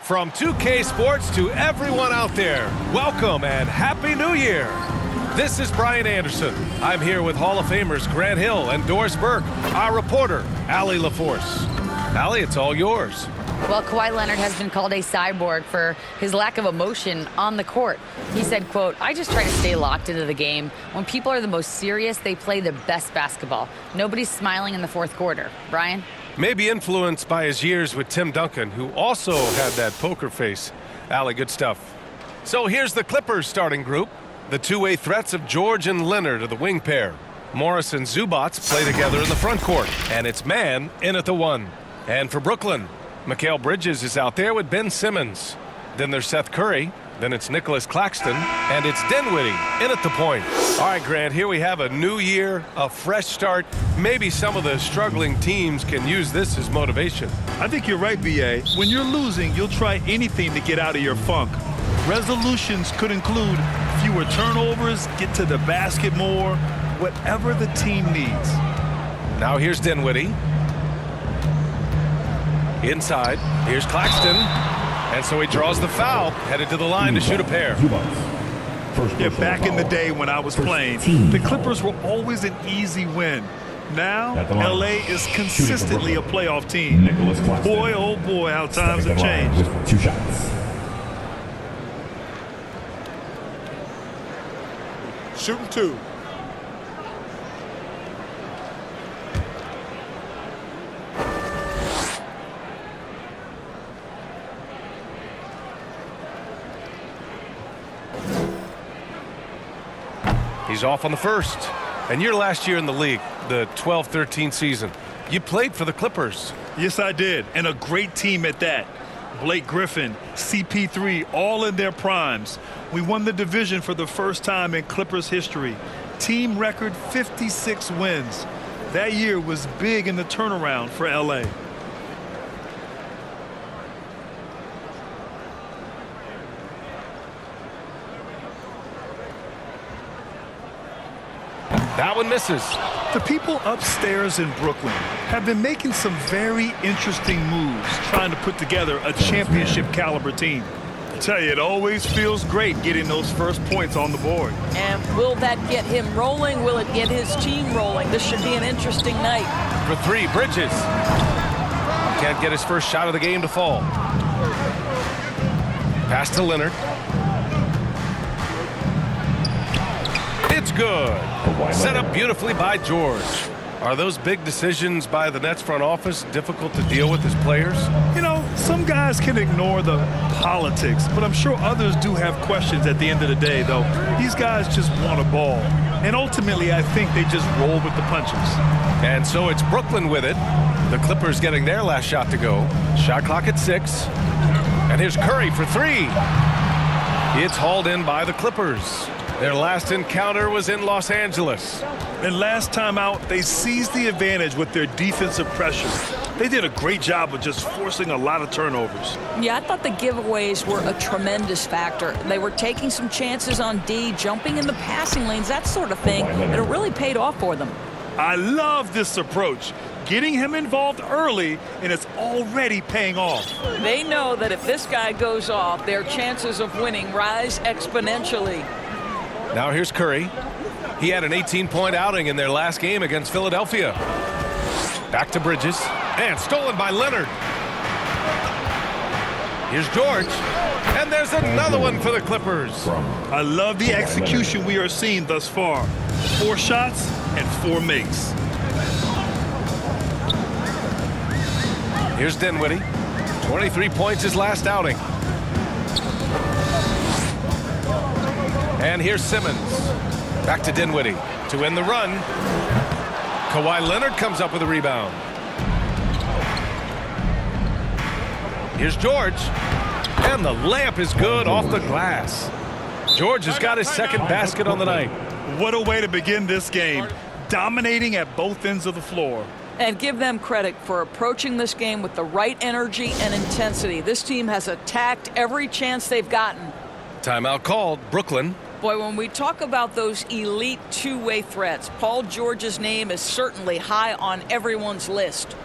From 2K Sports to everyone out there, welcome and Happy New Year. This is Brian Anderson. I'm here with Hall of Famers Grant Hill and Doris Burke, our reporter, Allie LaForce. Allie, it's all yours. Well, Kawhi Leonard has been called a cyborg for his lack of emotion on the court. He said, quote, "I just try to stay locked into the game. When people are the most serious, they play the best basketball. Nobody's smiling in the fourth quarter." Brian? Maybe influenced by his years with Tim Duncan, who also had that poker face. Allie, good stuff. So here's the Clippers starting group. The two-way threats of George and Leonard are the wing pair. Morris and Zubac play together in the front court. And it's man in at the one. And for Brooklyn, Mikal Bridges is out there with Ben Simmons. Then there's Seth Curry. Then it's Nicholas Claxton. And it's Dinwiddie in at the point. All right, Grant, here we have a new year, a fresh start. Maybe some of the struggling teams can use this as motivation. I think you're right, B.A. When you're losing, you'll try anything to get out of your funk. Resolutions could include fewer turnovers, get to the basket more, whatever the team needs. Now here's Dinwiddie. Inside, here's Claxton. And so he draws the foul, headed to the line to shoot a pair. Yeah, back in the day when I was playing, the Clippers were always an easy win. Now, L.A. is consistently a playoff team. Boy, oh boy, how times have changed. 2 shots. Shooting 2. He's off on the first. And your last year in the league, the 12-13 season, you played for the Clippers. Yes, I did, and a great team at that. Blake Griffin, CP3, all in their primes. We won the division for the first time in Clippers history. Team record 56 wins. That year was big in the turnaround for L.A. That one misses. The people upstairs in Brooklyn have been making some very interesting moves trying to put together a championship caliber team. I tell you, it always feels great getting those first points on the board. And will that get him rolling? Will it get his team rolling? This should be an interesting night. For 3, Bridges. Can't get his first shot of the game to fall. Pass to Leonard. It's good. Set up beautifully by George. Are those big decisions by the Nets front office difficult to deal with as players? You know, some guys can ignore the politics, but I'm sure others do have questions at the end of the day, though. These guys just want a ball. And ultimately, I think they just roll with the punches. And so it's Brooklyn with it. The Clippers getting their last shot to go. Shot clock at 6. And here's Curry for 3. It's hauled in by the Clippers. Their last encounter was in Los Angeles. And last time out, they seized the advantage with their defensive pressure. They did a great job of just forcing a lot of turnovers. Yeah, I thought the giveaways were a tremendous factor. They were taking some chances on D, jumping in the passing lanes, that sort of thing, and it really paid off for them. I love this approach. Getting him involved early, and it's already paying off. They know that if this guy goes off, their chances of winning rise exponentially. Now here's Curry. He had an 18-point outing in their last game against Philadelphia. Back to Bridges. And stolen by Leonard. Here's George. And there's another one for the Clippers. I love the execution we are seeing thus far. 4 shots and 4 makes. Here's Dinwiddie. 23 points his last outing. And here's Simmons. Back to Dinwiddie to end the run. Kawhi Leonard comes up with a rebound. Here's George. And the layup is good off the glass. George has got his second basket on the night. What a way to begin this game. Dominating at both ends of the floor. And give them credit for approaching this game with the right energy and intensity. This team has attacked every chance they've gotten. Timeout called. Brooklyn. Boy, when we talk about those elite two-way threats, Paul George's name is certainly high on everyone's list.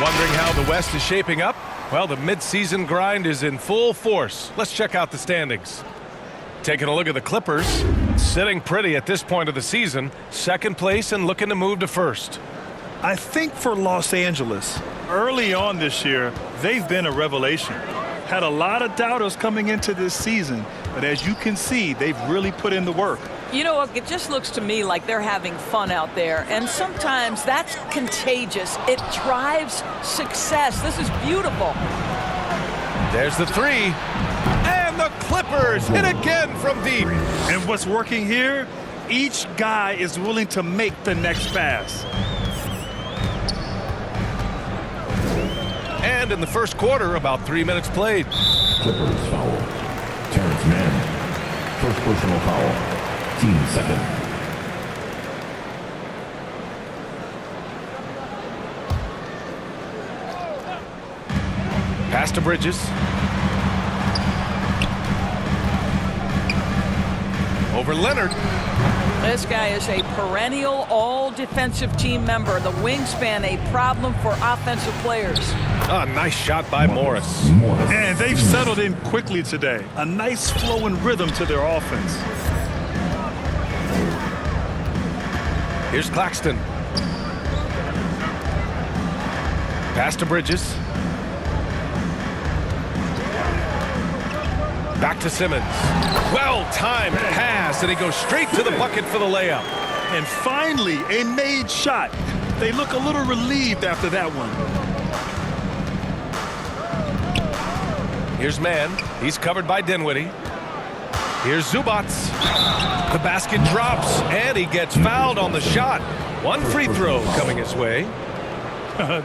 Wondering how the West is shaping up? Well, the midseason grind is in full force. Let's check out the standings. Taking a look at the Clippers, sitting pretty at this point of the season, second place and looking to move to first. I think for Los Angeles, early on this year, they've been a revelation. Had a lot of doubters coming into this season, but as you can see, they've really put in the work. You know, it just looks to me like they're having fun out there, and sometimes that's contagious. It drives success. This is beautiful. There's the three, and the Clippers hit again from deep. And what's working here? Each guy is willing to make the next pass. And in the first quarter, about 3 minutes played. Clippers foul. Terrence Mann. First personal foul. Team second. Pass to Bridges. Over Leonard. This guy is a perennial all-defensive team member. The wingspan, a problem for offensive players. Ah, nice shot by Morris. And they've settled in quickly today. A nice flow and rhythm to their offense. Here's Claxton. Pass to Bridges. Back to Simmons. Well-timed pass, and he goes straight to the bucket for the layup. And finally, a made shot. They look a little relieved after that one. Here's Mann. He's covered by Dinwiddie. Here's Zubats. The basket drops, and he gets fouled on the shot. One free throw coming his way.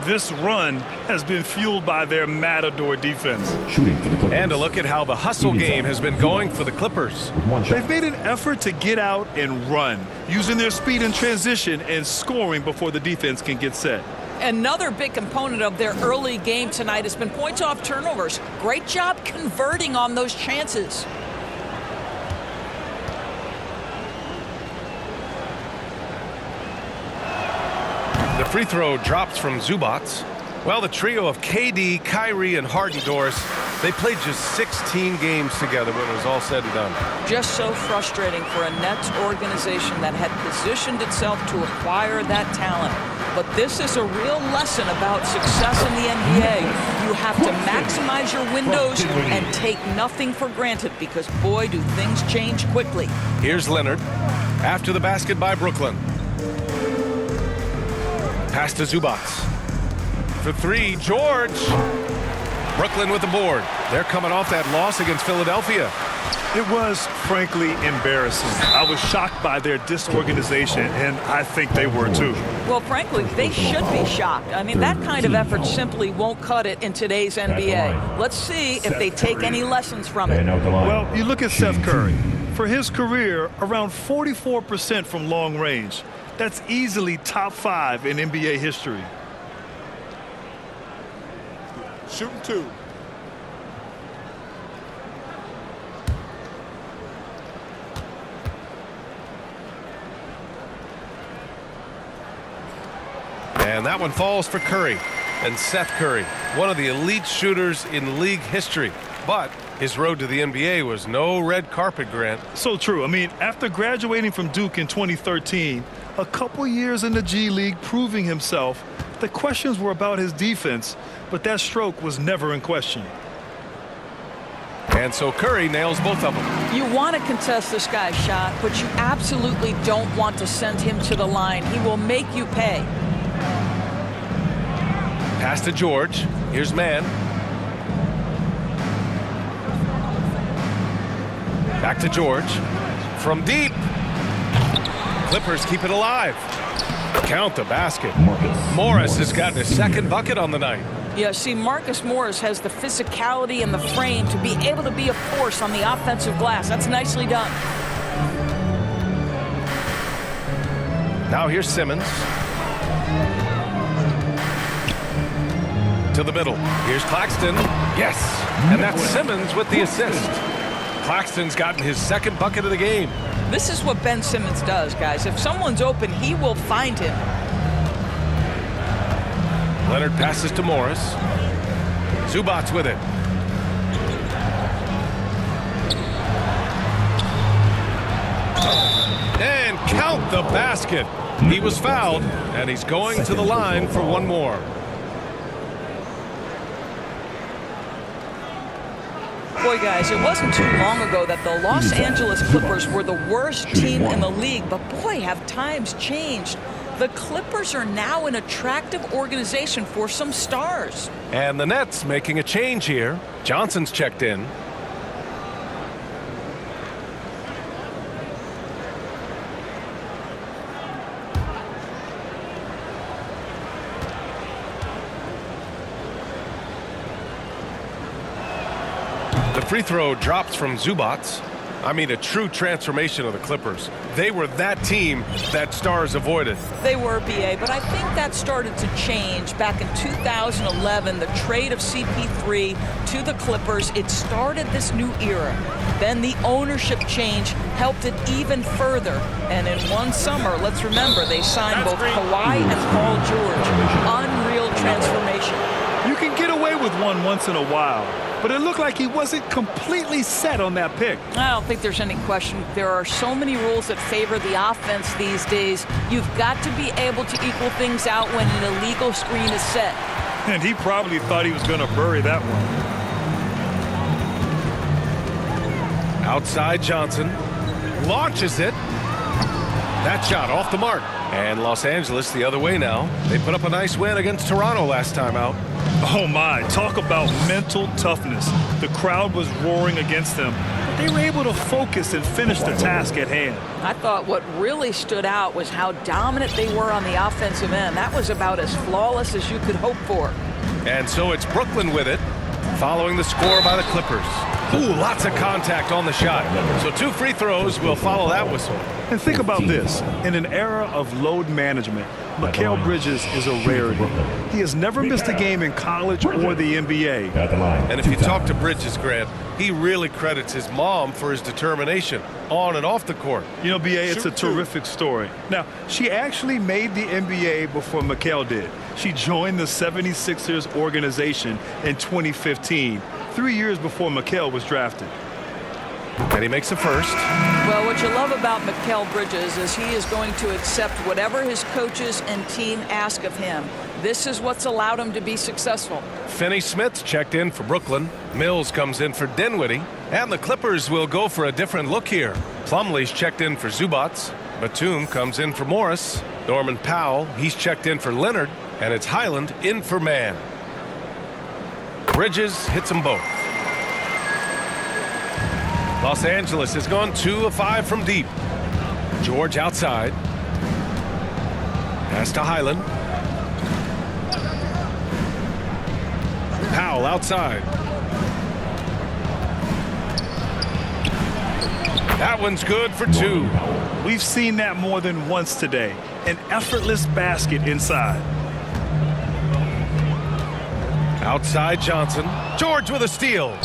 This run has been fueled by their Matador defense. Shooting for the Clippers. And a look at how the hustle game has been going for the Clippers. One shot. They've made an effort to get out and run, using their speed in transition and scoring before the defense can get set. Another big component of their early game tonight has been points off turnovers. Great job converting on those chances. The free throw drops from Zubats. Well, the trio of KD, Kyrie, and Harden, Doris, they played just 16 games together when it was all said and done. Just so frustrating for a Nets organization that had positioned itself to acquire that talent. But this is a real lesson about success in the NBA. You have to maximize your windows and take nothing for granted because, boy, do things change quickly. Here's Leonard. After the basket by Brooklyn. Pass to Zubats. For three, George. Brooklyn with the board. They're coming off that loss against Philadelphia. It was, frankly, embarrassing. I was shocked by their disorganization, and I think they were too. Well, frankly, they should be shocked. I mean, that kind of effort simply won't cut it in today's NBA. Let's see if they take any lessons from it. Well, you look at Seth Curry. For his career, around 44% from long range. That's easily top 5 in NBA history. Shooting 2. And that one falls for Curry. And Seth Curry, one of the elite shooters in league history. But his road to the NBA was no red carpet, Grant. So true. I mean, after graduating from Duke in 2013, a couple years in the G League proving himself, the questions were about his defense, but that stroke was never in question. And so Curry nails both of them. You want to contest this guy's shot, but you absolutely don't want to send him to the line. He will make you pay. Pass to George. Here's Mann. Back to George. From deep. Clippers keep it alive. Count the basket. Morris has gotten his second bucket on the night. Yeah, see, Marcus Morris has the physicality and the frame to be able to be a force on the offensive glass. That's nicely done. Now here's Simmons. To the middle. Here's Claxton. Yes. And that's Simmons with the assist. Claxton's gotten his second bucket of the game. This is what Ben Simmons does, guys. If someone's open, he will find him. Leonard passes to Morris. Zubac with it. And count the basket. He was fouled, and he's going to the line for one more. Boy, guys, it wasn't too long ago that the Los Angeles Clippers were the worst team in the league, but boy, have times changed. The Clippers are now an attractive organization for some stars. And the Nets making a change here. Johnson's checked in. The free throw drops from Zubac. I mean, a true transformation of the Clippers. They were that team that stars avoided. They were, BA, but I think that started to change back in 2011, the trade of CP3 to the Clippers. It started this new era. Then the ownership change helped it even further. And in one summer, let's remember, they signed both Kawhi and Paul George. Unreal transformation. You can get away with one once in a while, but it looked like he wasn't completely set on that pick. I don't think there's any question. There are so many rules that favor the offense these days. You've got to be able to equal things out when an illegal screen is set. And he probably thought he was going to bury that one. Outside Johnson. Launches it. That shot off the mark. And Los Angeles the other way now. They put up a nice win against Toronto last time out. Oh my, talk about mental toughness. The crowd was roaring against them, but they were able to focus and finish the task at hand. I thought what really stood out was how dominant they were on the offensive end. That was about as flawless as you could hope for. And so it's Brooklyn with it, following the score by the Clippers. Ooh, lots of contact on the shot. So 2 free throws will follow that whistle. And think about this. In an era of load management, Mikal Bridges is a rarity. He has never missed a game in college or the NBA. And if you talk to Bridges, Grant, he really credits his mom for his determination on and off the court. You know, BA, it's a terrific story. Now, she actually made the NBA before Mikal did. She joined the 76ers organization in 2015, 3 years before Mikal was drafted. And he makes the first. Well, what you love about Mikal Bridges is he is going to accept whatever his coaches and team ask of him. This is what's allowed him to be successful. Finney-Smith checked in for Brooklyn. Mills comes in for Dinwiddie. And the Clippers will go for a different look here. Plumlee's checked in for Zubac. Batum comes in for Morris. Norman Powell, he's checked in for Leonard. And it's Highland in for Mann. Bridges hits them both. Los Angeles has gone 2 of 5 from deep. George outside. Pass to Highland. Powell outside. That one's good for 2. We've seen that more than once today. An effortless basket inside. Outside Johnson. George with a steal.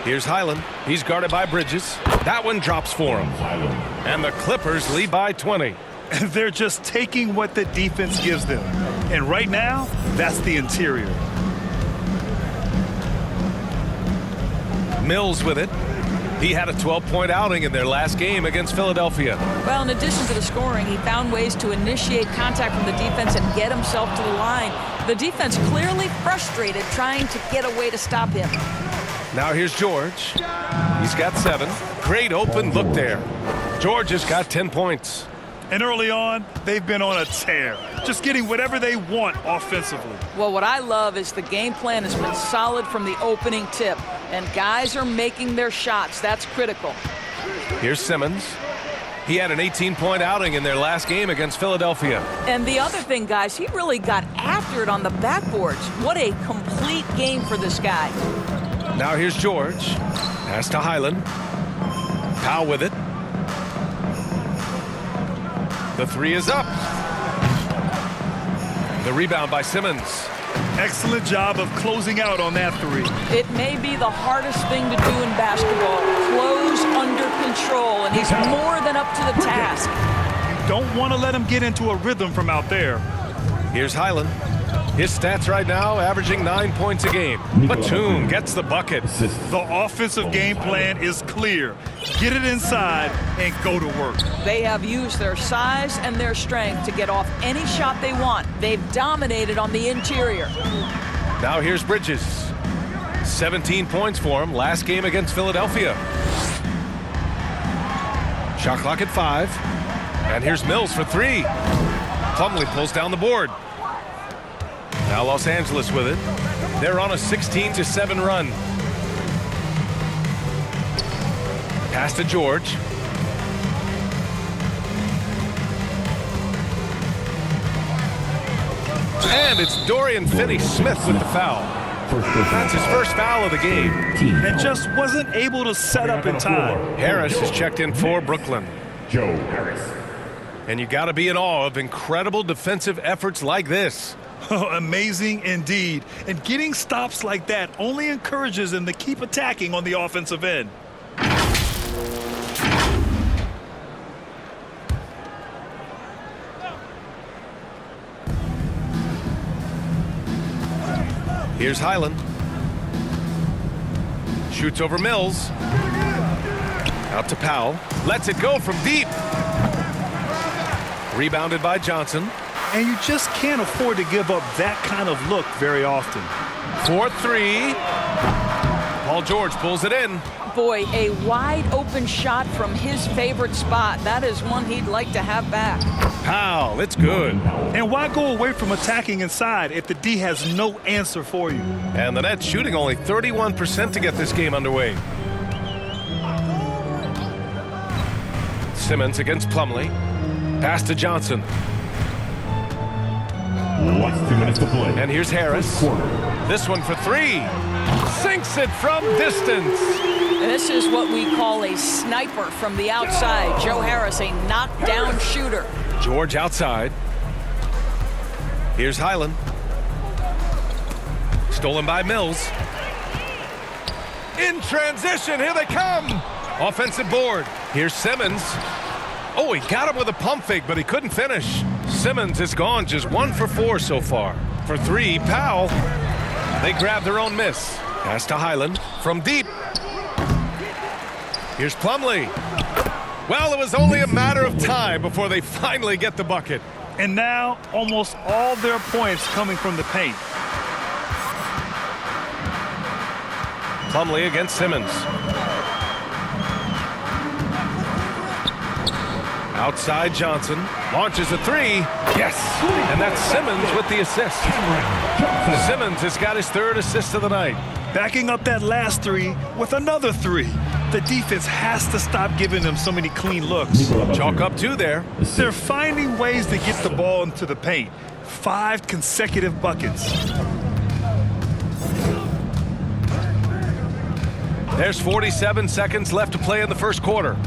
Here's Highland. He's guarded by Bridges. That one drops for him. And the Clippers lead by 20. They're just taking what the defense gives them. And right now, that's the interior. Mills with it. He had a 12-point outing in their last game against Philadelphia. Well, in addition to the scoring, he found ways to initiate contact from the defense and get himself to the line. The defense clearly frustrated trying to get a way to stop him. Now here's George. He's got 7. Great open look there. George has got 10 points. And early on, they've been on a tear, just getting whatever they want offensively. Well, what I love is the game plan has been solid from the opening tip, and guys are making their shots. That's critical. Here's Simmons. He had an 18-point outing in their last game against Philadelphia. And the other thing, guys, he really got after it on the backboards. What a complete game for this guy. Now here's George. Pass to Highland. Powell with it. The 3 is up. The rebound by Simmons. Excellent job of closing out on that 3. It may be the hardest thing to do in basketball. Close under control, and he's more than up to the task. Don't want to let him get into a rhythm from out there. Here's Highland. His stats right now averaging 9 points a game. Batum gets the bucket. The offensive game plan is clear. Get it inside and go to work. They have used their size and their strength to get off any shot they want. They've dominated on the interior. Now here's Bridges. 17 points for him last game against Philadelphia. Shot clock at 5. And here's Mills for 3. Plumlee pulls down the board. Now Los Angeles with it. They're on a 16-7 run. Pass to George. And it's Dorian Finney-Smith with the foul. That's his first foul of the game. And just wasn't able to set up in time. Harris is checked in for Brooklyn. Joe Harris. And you got to be in awe of incredible defensive efforts like this. Amazing indeed. And getting stops like that only encourages them to keep attacking on the offensive end. Here's Highland. Shoots over Mills. Out to Powell. Lets it go from deep. Rebounded by Johnson. And you just can't afford to give up that kind of look very often. 4-3. Paul George pulls it in. Boy, a wide open shot from his favorite spot. That is one he'd like to have back. Powell, it's good. And why go away from attacking inside if the D has no answer for you? And the Nets shooting only 31% to get this game underway. Simmons against Plumlee. Pass to Johnson. Last 2 minutes to play. And here's Harris. This one for 3. Sinks it from distance. This is what we call a sniper from the outside. Joe Harris, a knockdown shooter. George outside. Here's Highland. Stolen by Mills. In transition, here they come. Offensive board. Here's Simmons. Oh, he got him with a pump fake, but he couldn't finish. Simmons is gone, just 1 for 4 so far. For 3, Powell. They grab their own miss. Pass to Highland from deep. Here's Plumlee. Well, it was only a matter of time before they finally get the bucket. And now almost all their points coming from the paint. Plumlee against Simmons. Outside Johnson. Launches a 3. Yes. And that's Simmons with the assist. Simmons has got his 3rd assist of the night. Backing up that last 3 with another 3. The defense has to stop giving them so many clean looks. Chalk up 2 there. They're finding ways to get the ball into the paint. 5 consecutive buckets. There's 47 seconds left to play in the first quarter.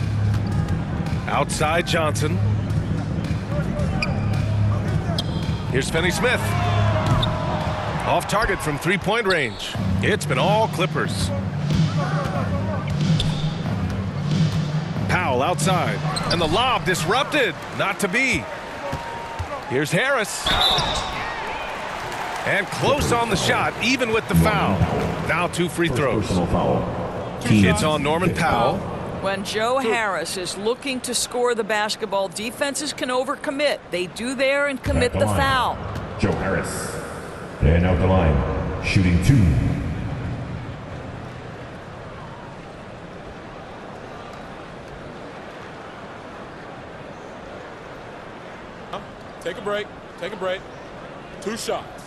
Outside Johnson. Here's Finney-Smith. Off target from 3-point range. It's been all Clippers. Powell outside. And the lob disrupted. Not to be. Here's Harris. And close on the shot, even with the foul. Now 2 free throws. Personal foul. It's on Norman Powell. When Joe Harris is looking to score the basketball, defenses can overcommit. They do there and commit the foul. Joe Harris. And out the line. Shooting 2. Take a break. Take a break. 2 shots.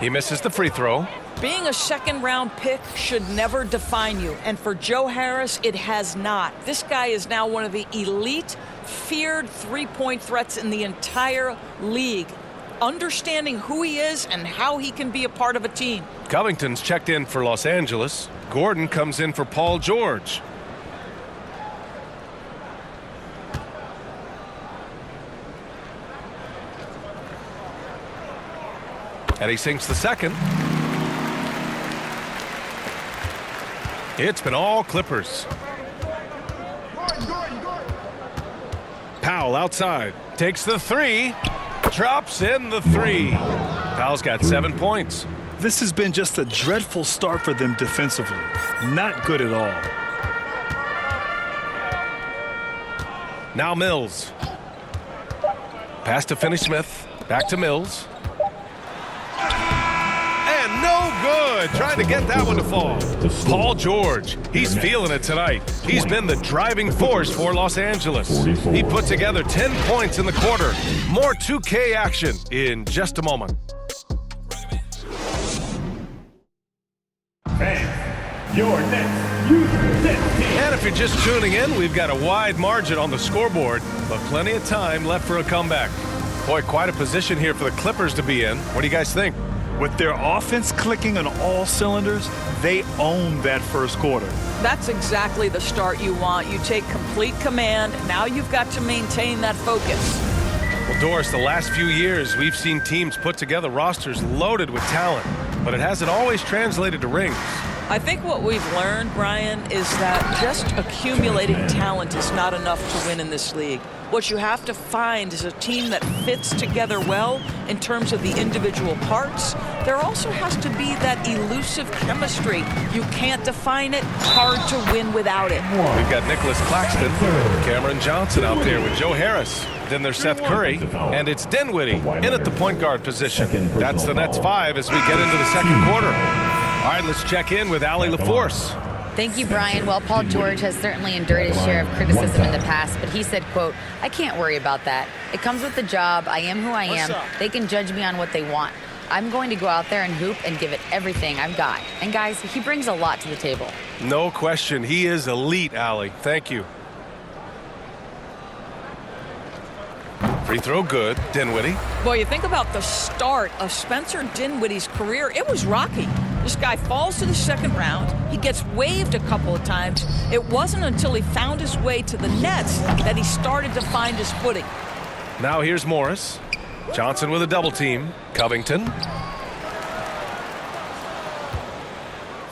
He misses the free throw. Being a second-round pick should never define you, and for Joe Harris, it has not. This guy is now one of the elite, feared three-point threats in the entire league. Understanding who he is and how he can be a part of a team. Covington's checked in for Los Angeles. Gordon comes in for Paul George. And he sinks the second. It's been all Clippers. Powell outside. Takes the three. Drops in the three. Powell's got 7 points. This has been just a dreadful start for them defensively. Not good at all. Now Mills. Pass to Finney-Smith. Back to Mills. And no good. Trying to get that one to fall. Paul George. He's feeling it tonight. He's been the driving force for Los Angeles. He put together 10 points in the quarter. More 2K action in just a moment. Your next user And if you're just tuning in, we've got a wide margin on the scoreboard, but plenty of time left for a comeback. Boy, quite a position here for the Clippers to be in. What do you guys think? With their offense clicking on all cylinders, they own that first quarter. That's exactly the start you want. You take complete command. Now you've got to maintain that focus. Well, Doris, the last few years, we've seen teams put together rosters loaded with talent, but it hasn't always translated to rings. I think what we've learned, Brian, is that just accumulating talent is not enough to win in this league. What you have to find is a team that fits together well in terms of the individual parts. There also has to be that elusive chemistry. You can't define it. Hard to win without it. We've got Nicholas Claxton, Cameron Johnson out there with Joe Harris. Then there's Seth Curry, and it's Dinwiddie in at the point guard position. That's the Nets 5 as we get into the second quarter. All right, let's check in with Allie LaForce. Thank you, Brian. Well, Paul George has certainly endured his share of criticism in the past, but he said, quote, "I can't worry about that. It comes with the job. I am who I am. They can judge me on what they want. I'm going to go out there and hoop and give it everything I've got." And guys, he brings a lot to the table. No question. He is elite, Allie. Thank you. Free throw good. Dinwiddie. Well, you think about the start of Spencer Dinwiddie's career, it was rocky. This guy falls to the second round. He gets waived a couple of times. It wasn't until he found his way to the Nets that he started to find his footing. Now here's Morris. Johnson with a double team. Covington.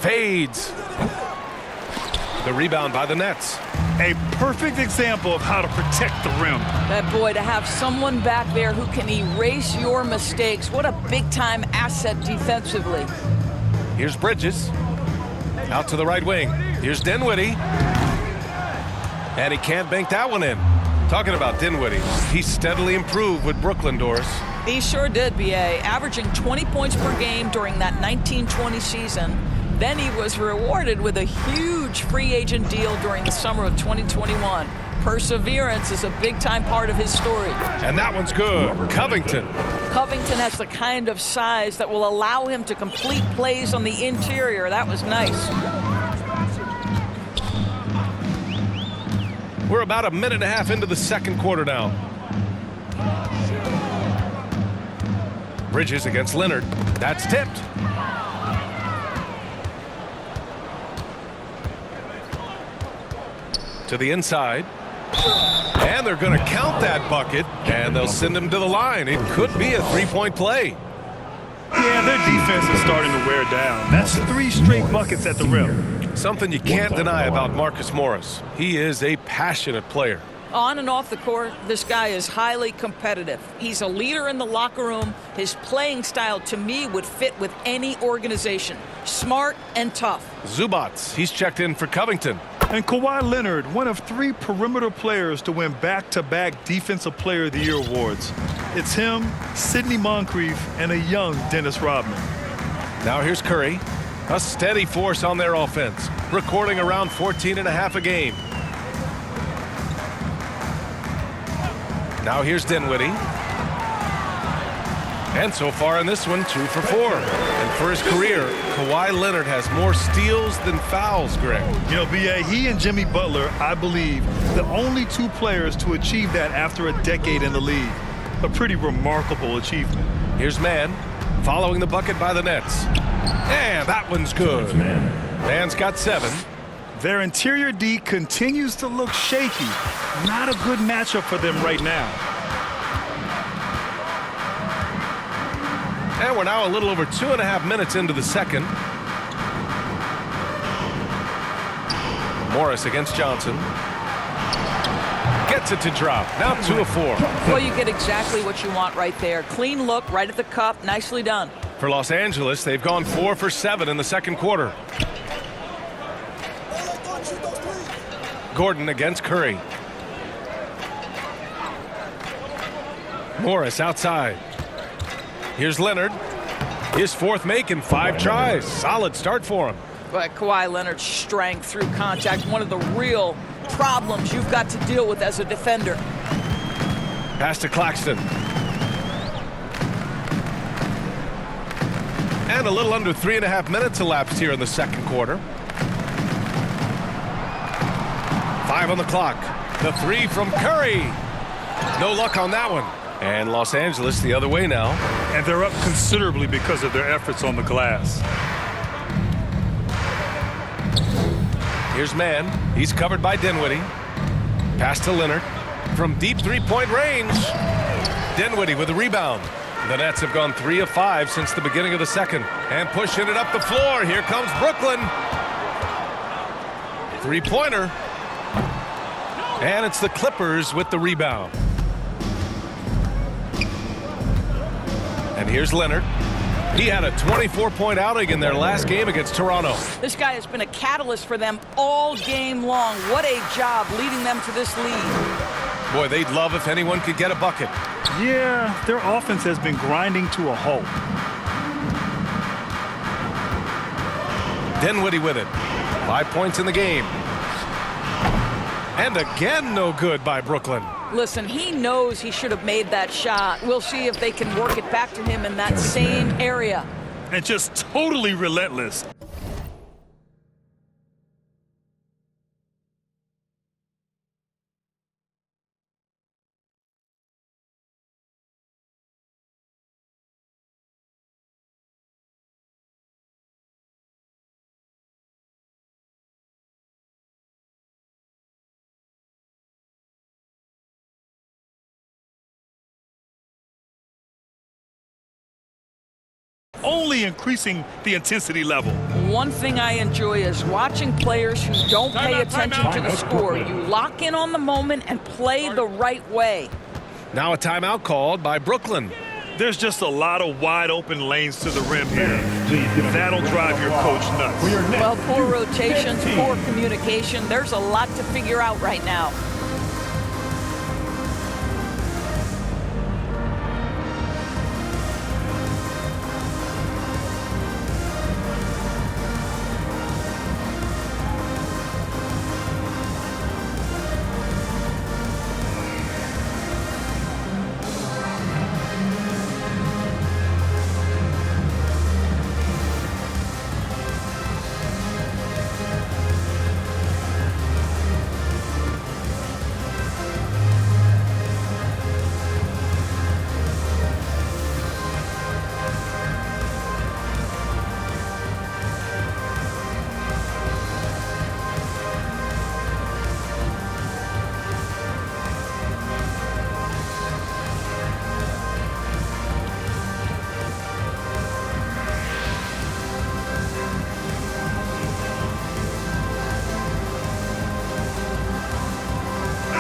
Fades. The rebound by the Nets. A perfect example of how to protect the rim. That boy, to have someone back there who can erase your mistakes, what a big-time asset defensively. Here's Bridges. Out to the right wing. Here's Dinwiddie. And he can't bank that one in. Talking about Dinwiddie, he's steadily improved with Brooklyn, Doris. He sure did, B.A., averaging 20 points per game during that 1920 season. Then he was rewarded with a huge free agent deal during the summer of 2021. Perseverance is a big-time part of his story. And that one's good. Covington. Covington has the kind of size that will allow him to complete plays on the interior. That was nice. We're about a minute and a half into the second quarter now. Bridges against Leonard. That's tipped. To the inside. And they're going to count that bucket, and they'll send him to the line. It could be a three-point play. Yeah, their defense is starting to wear down. That's 3 straight buckets at the rim. Something you can't deny about Marcus Morris. He is a passionate player. On and off the court, this guy is highly competitive. He's a leader in the locker room. His playing style, to me, would fit with any organization. Smart and tough. Zubats, he's checked in for Covington. And Kawhi Leonard, one of 3 perimeter players to win back-to-back Defensive Player of the Year awards. It's him, Sidney Moncrief, and a young Dennis Rodman. Now here's Curry. A steady force on their offense, recording around 14.5 a game. Now here's Dinwiddie. And so far in this one, 2 for 4. And for his career, Kawhi Leonard has more steals than fouls, Greg. You know, B.A., he and Jimmy Butler, I believe, the only 2 players to achieve that after a decade in the league. A pretty remarkable achievement. Here's Mann, following the bucket by the Nets. And that one's good. Mann's got 7. Their interior D continues to look shaky. Not a good matchup for them right now. And we're now a little over 2.5 minutes into the second. Morris against Johnson. Gets it to drop. Now 2 of 4. Well, you get exactly what you want right there. Clean look, right at the cup. Nicely done. For Los Angeles, they've gone 4 for 7 in the second quarter. Gordon against Curry. Morris outside. Here's Leonard. His 4th make in 5 tries. Solid start for him. But Kawhi Leonard's strength through contact, one of the real problems you've got to deal with as a defender. Pass to Claxton. And a little under 3.5 minutes elapsed here in the second quarter. 5 on the clock. The 3 from Curry. No luck on that one. And Los Angeles the other way now. And they're up considerably because of their efforts on the glass. Here's Mann. He's covered by Dinwiddie. Pass to Leonard. From deep 3-point range. Dinwiddie with the rebound. The Nets have gone 3 of 5 since the beginning of the second. And pushing it up the floor. Here comes Brooklyn. 3-pointer. And it's the Clippers with the rebound. And here's Leonard. He had a 24-point outing in their last game against Toronto. This guy has been a catalyst for them all game long. What a job leading them to this lead. Boy, they'd love if anyone could get a bucket. Yeah, their offense has been grinding to a halt. Dinwiddie with it. 5 points in the game. And again, no good by Brooklyn. Listen, he knows he should have made that shot. We'll see if they can work it back to him in that same area. And just totally relentless. Only increasing the intensity level. One thing I enjoy is watching players who don't pay attention to the score. You lock in on the moment and play the right way. Now a timeout called by Brooklyn. There's just a lot of wide open lanes to the rim here. That'll drive your coach nuts. Well, poor rotations, poor communication. There's a lot to figure out right now.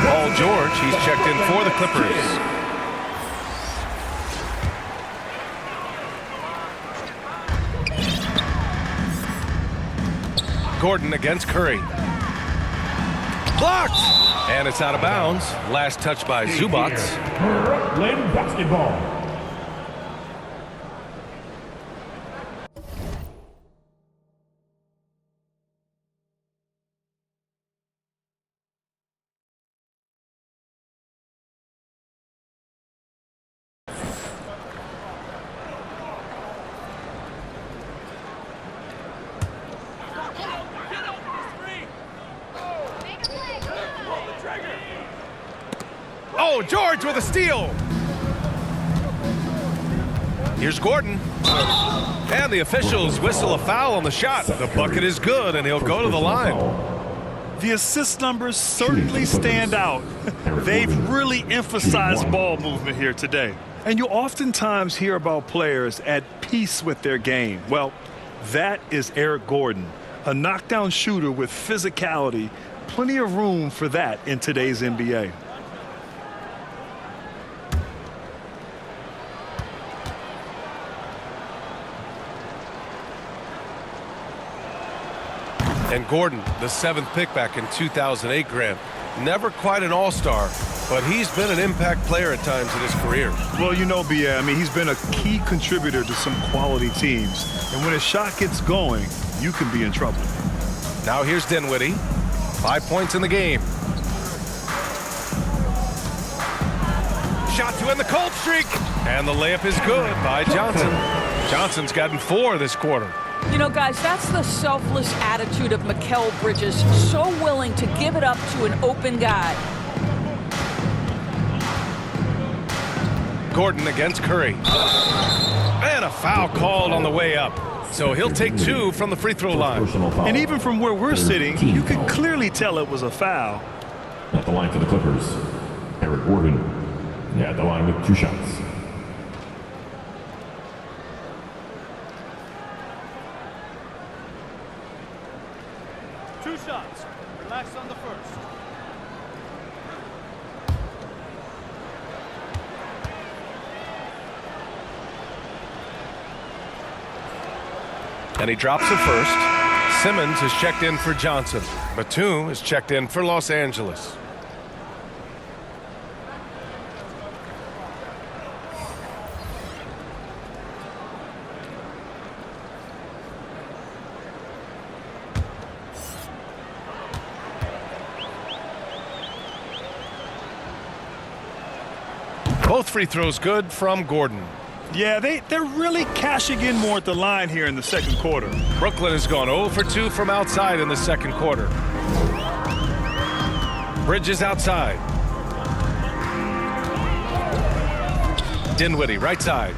Paul George, he's checked in for the Clippers. Gordon against Curry. Blocked! And it's out of bounds. Last touch by Zubac. Brooklyn basketball. Oh, George with a steal. Here's Gordon. And the officials whistle a foul on the shot. The bucket is good, and he'll go to the line. The assist numbers certainly stand out. They've really emphasized ball movement here today. And you oftentimes hear about players at peace with their game. Well, that is Eric Gordon, a knockdown shooter with physicality. Plenty of room for that in today's NBA. And Gordon, the 7th pick back in 2008, Grant. Never quite an all-star, but he's been an impact player at times in his career. Well, you know, B.A., I mean, he's been a key contributor to some quality teams. And when his shot gets going, you can be in trouble. Now here's Dinwiddie. 5 points in the game. Shot to end the cold streak. And the layup is good by Johnson. Johnson's gotten 4 this quarter. You know, guys, that's the selfless attitude of Mikal Bridges, so willing to give it up to an open guy. Gordon against Curry. And a foul called on the way up. So he'll take 2 from the free throw line. And even from where we're sitting, you could clearly tell it was a foul. At the line for the Clippers, Eric Gordon. Yeah, at the line with 2 shots. Two shots. Relax on the first. And he drops the first. Simmons is checked in for Johnson. Batum is checked in for Los Angeles. Both free throws good from Gordon. Yeah, they're really cashing in more at the line here in the second quarter. Brooklyn has gone 0 for 2 from outside in the second quarter. Bridges outside. Dinwiddie right side.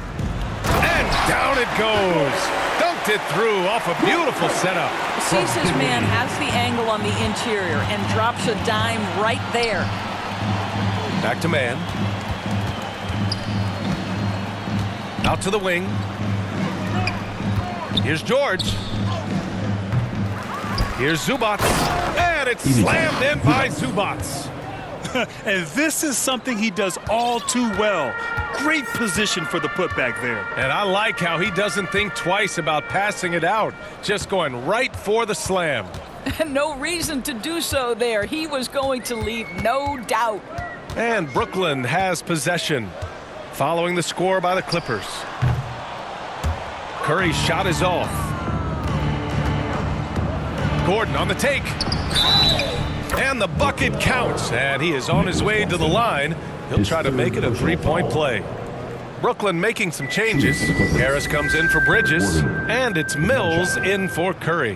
And down it goes. Dunked it through off a beautiful setup. Sees his man, has the angle on the interior, and drops a dime right there. Back to man. Out to the wing. Here's George. Here's Zubac. And it's slammed in by Zubac. And this is something he does all too well. Great position for the putback there. And I like how he doesn't think twice about passing it out. Just going right for the slam. No reason to do so there. He was going to leave, no doubt. And Brooklyn has possession. Following the score by the Clippers. Curry's shot is off. Gordon on the take. And the bucket counts. And he is on his way to the line. He'll try to make it a 3-point play. Brooklyn making some changes. Harris comes in for Bridges. And it's Mills in for Curry.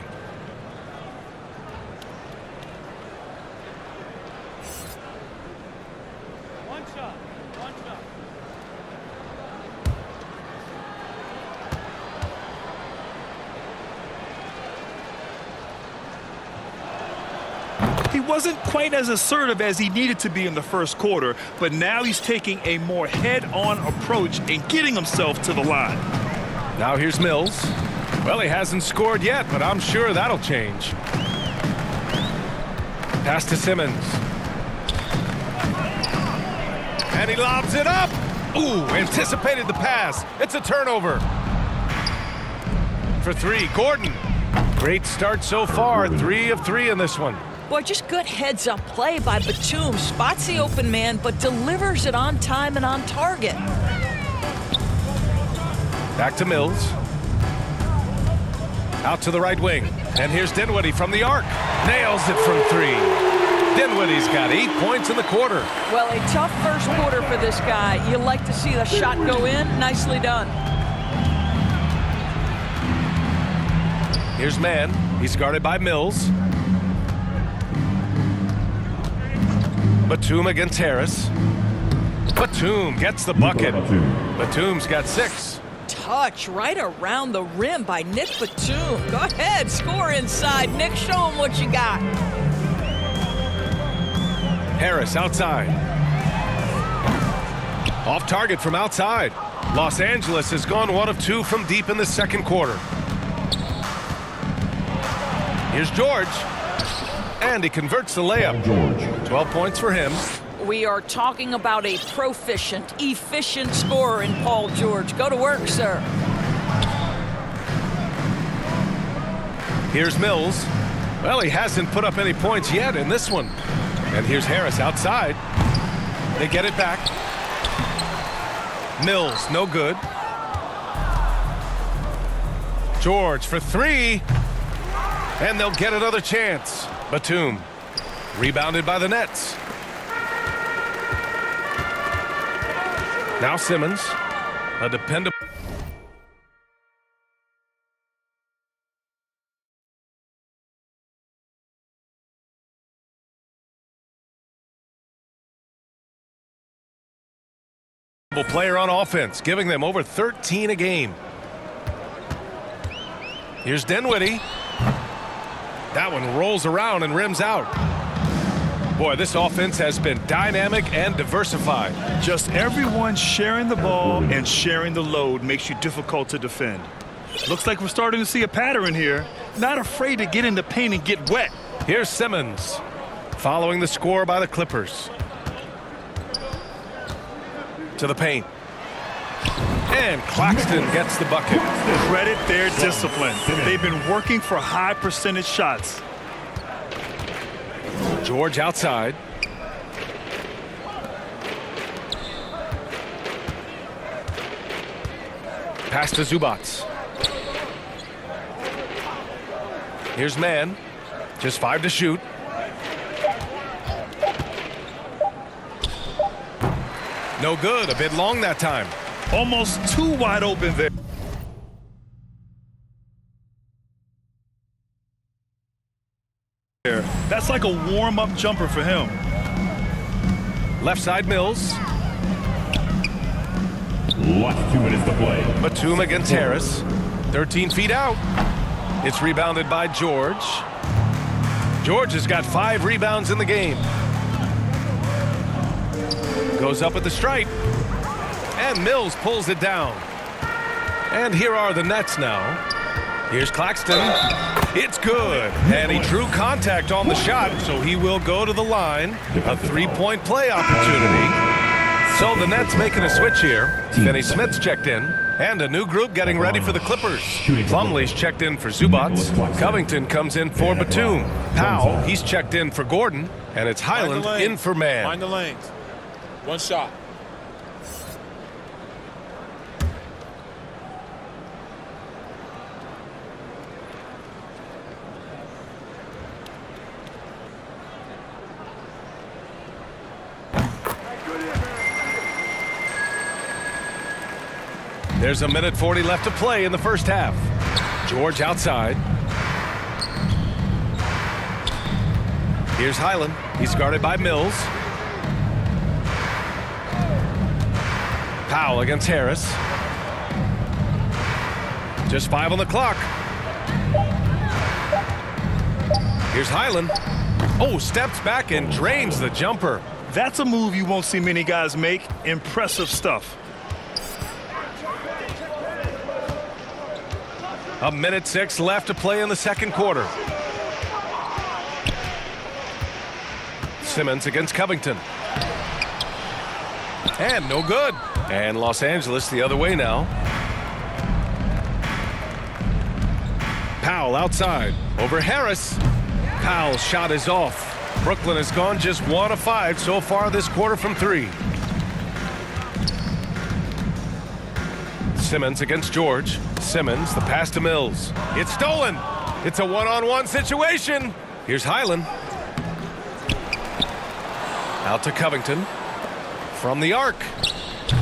One shot. One shot. He wasn't quite as assertive as he needed to be in the first quarter, but now he's taking a more head-on approach and getting himself to the line. Now here's Mills. Well, he hasn't scored yet, but I'm sure that'll change. Pass to Simmons. And he lobs it up. Ooh, anticipated the pass. It's a turnover. For 3, Gordon. Great start so far. 3 of 3 in this one. Boy, just good heads-up play by Batum. Spots the open man, but delivers it on time and on target. Back to Mills. Out to the right wing. And here's Dinwiddie from the arc. Nails it from 3. Dinwiddie's got 8 points in the quarter. Well, a tough first quarter for this guy. You like to see the shot go in. Nicely done. Here's man. He's guarded by Mills. Batum against Harris. Batum gets the bucket. Batum. Batum's got 6. Touch right around the rim by Nick Batum. Go ahead, score inside. Nick, show him what you got. Harris outside. Off target from outside. Los Angeles has gone 1 of 2 from deep in the second quarter. Here's George. And he converts the layup. George. 12 points for him. We are talking about a proficient, efficient scorer in Paul George. Go to work, sir. Here's Mills. Well, he hasn't put up any points yet in this one. And here's Harris outside. They get it back. Mills, no good. George for 3. And they'll get another chance. Batum, rebounded by the Nets. Now Simmons, a dependable. Player on offense, giving them over 13 a game. Here's Dinwiddie. That one rolls around and rims out. Boy, this offense has been dynamic and diversified. Just everyone sharing the ball and sharing the load makes you difficult to defend. Looks like we're starting to see a pattern here. Not afraid to get in the paint and get wet. Here's Simmons, following the score by the Clippers. To the paint. And Claxton gets the bucket. Credit their discipline. They've been working for high percentage shots. George outside. Pass to Zubats. Here's Mann. Just 5 to shoot. No good. A bit long that time. Almost too wide open there. That's like a warm-up jumper for him. Left side Mills. Last 2 minutes to play. Batum against Harris. 13 feet out. It's rebounded by George. George has got 5 rebounds in the game. Goes up at the stripe. And Mills pulls it down. And here are the Nets now. Here's Claxton. It's good. And he drew contact on the shot, so he will go to the line. A 3-point play opportunity. So the Nets making a switch here. Finney Smith's checked in. And a new group getting ready for the Clippers. Plumlee's checked in for Zubats. Covington comes in for Batum. Powell, he's checked in for Gordon. And it's Highland in for Mann. Mind the lanes. 1 shot. There's 1:40 left to play in the first half. George outside. Here's Highland. He's guarded by Mills. Powell against Harris. Just 5 on the clock. Here's Highland. Oh, steps back and drains the jumper. That's a move you won't see many guys make. Impressive stuff. 1:06 left to play in the second quarter. Simmons against Covington. And no good. And Los Angeles the other way now. Powell outside. Over Harris. Powell's shot is off. Brooklyn has gone just 1 of 5 so far this quarter from 3. Simmons against George. Simmons, the pass to Mills. It's stolen. It's a one-on-one situation. Here's Highland. Out to Covington. From the arc.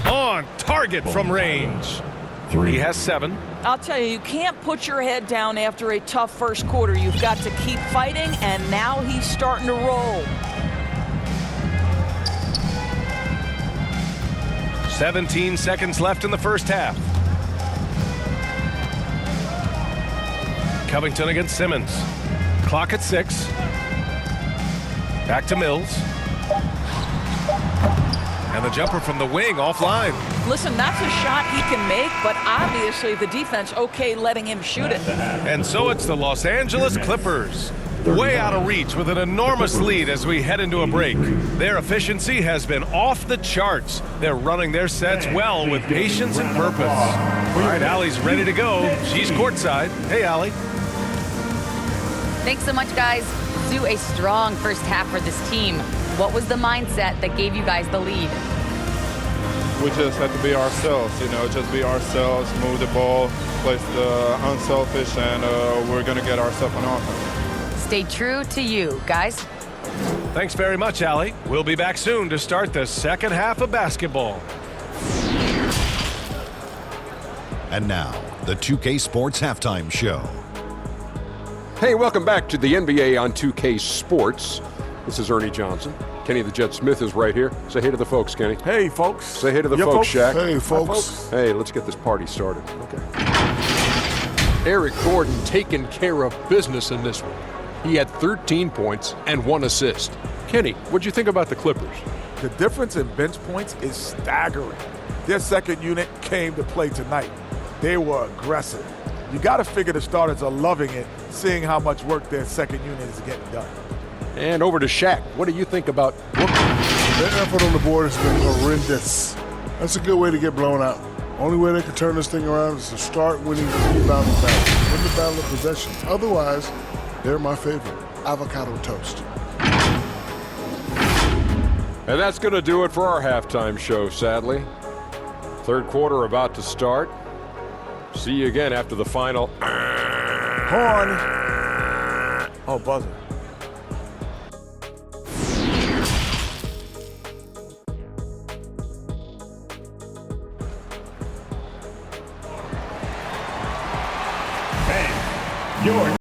On target from range. He has 7. I'll tell you, you can't put your head down after a tough first quarter. You've got to keep fighting, and now he's starting to roll. 17 seconds left in the first half. Covington against Simmons. Clock at 6. Back to Mills. And the jumper from the wing offline. Listen, that's a shot he can make, but obviously the defense okay letting him shoot it. And so it's the Los Angeles Clippers, way out of reach with an enormous lead as we head into a break. Their efficiency has been off the charts. They're running their sets well with patience and purpose. All right, Allie's ready to go. She's courtside. Hey, Allie. Thanks so much, guys. Do a strong first half for this team. What was the mindset that gave you guys the lead? We just have to be ourselves, just be ourselves, move the ball, play the unselfish, and we're going to get ourselves an offense. Stay true to you, guys. Thanks very much, Allie. We'll be back soon to start the second half of basketball. And now, the 2K Sports Halftime Show. Hey, welcome back to the NBA on 2K Sports. This is Ernie Johnson. Kenny the Jet Smith is right here. Say hey to the folks, Kenny. Hey, folks. Say hey to the folks, Shaq. Hey, folks. Hey, let's get this party started. Okay. Eric Gordon taking care of business in this one. He had 13 points and 1 assist. Kenny, what'd you think about the Clippers? The difference in bench points is staggering. Their second unit came to play tonight. They were aggressive. You got to figure the starters are loving it, seeing how much work their second unit is getting done. And over to Shaq. What do you think about Their effort on the board has been horrendous. That's a good way to get blown out. Only way they can turn this thing around is to start winning the rebounding battle, win the battle of possession. Otherwise, they're my favorite. Avocado toast. And that's going to do it for our halftime show, sadly. Third quarter about to start. See you again after the final. Horn. Oh, buzzer. Your